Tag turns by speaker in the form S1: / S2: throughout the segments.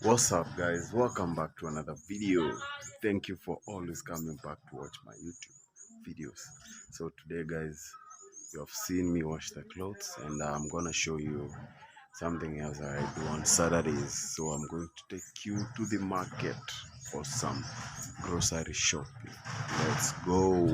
S1: What's up, guys? Welcome back to another video. Thank you for always coming back to watch my YouTube videos. So today, guys, you have seen me wash the clothes, and I'm gonna show you something else I do on Saturdays. So I'm going to take you to the market for some grocery shopping. Let's go.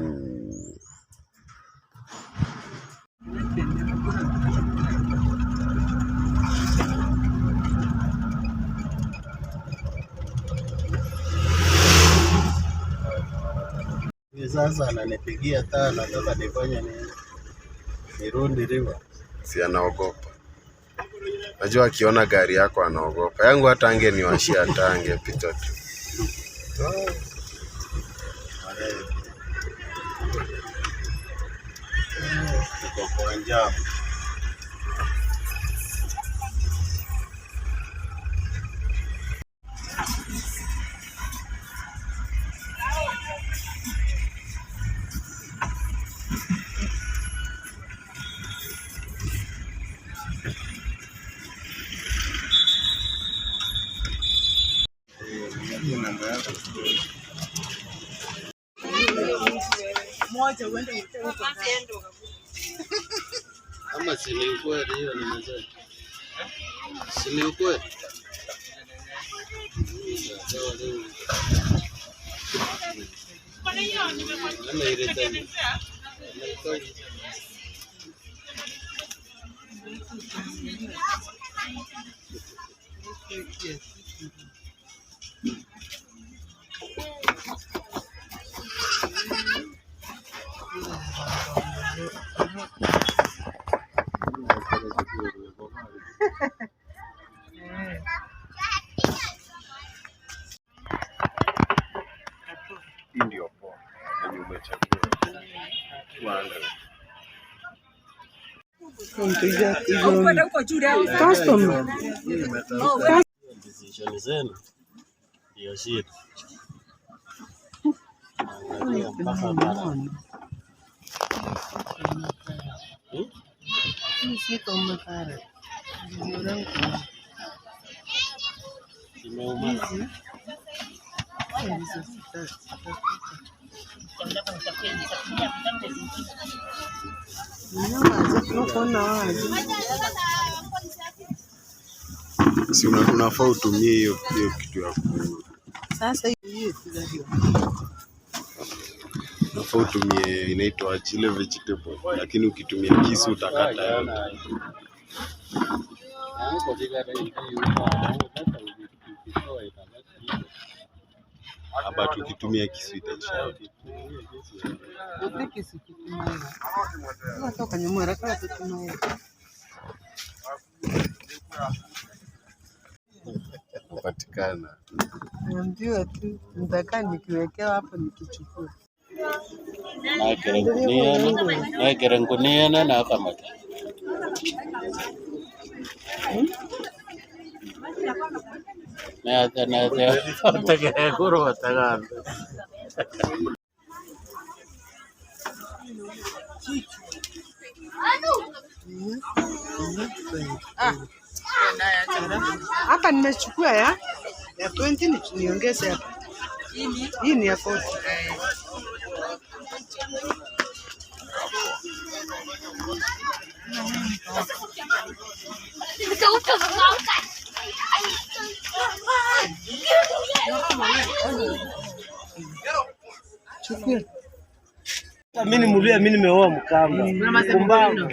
S2: Sasa ananipigia taa, nataka nifanye nini? Nirundi river.
S1: Si anaogopa. Najua akiona gari yako anaogopa. Yangu hata angeniwashia hata angepita tu.
S2: Ama si ni ukweli hiyo nimesema. Si ni ukweli.
S1: Ndio poa. Ndio umechagua.
S2: Decision zenu ndio shida. Mpaka bara.
S1: Si unafaa utumie hiyo kitu ya
S3: sasa hiyo
S1: unafaa utumie inaitwa chile vegetable, lakini ukitumia kisu utakata yote. Hapa tukitumia kisu itaisha yote. Napatikana.
S3: Naambiwa tu nitakaa nikiwekewa hapo nikichukua.
S2: Na kerengunia na kamata. Na kuru wataganda.
S3: Hapa nimechukua ya 20 niongeze hapa. Hii ni ya 40. Chukua.
S2: Mimi nimulia, mimi nimeoa Mkamba. Kumbavu.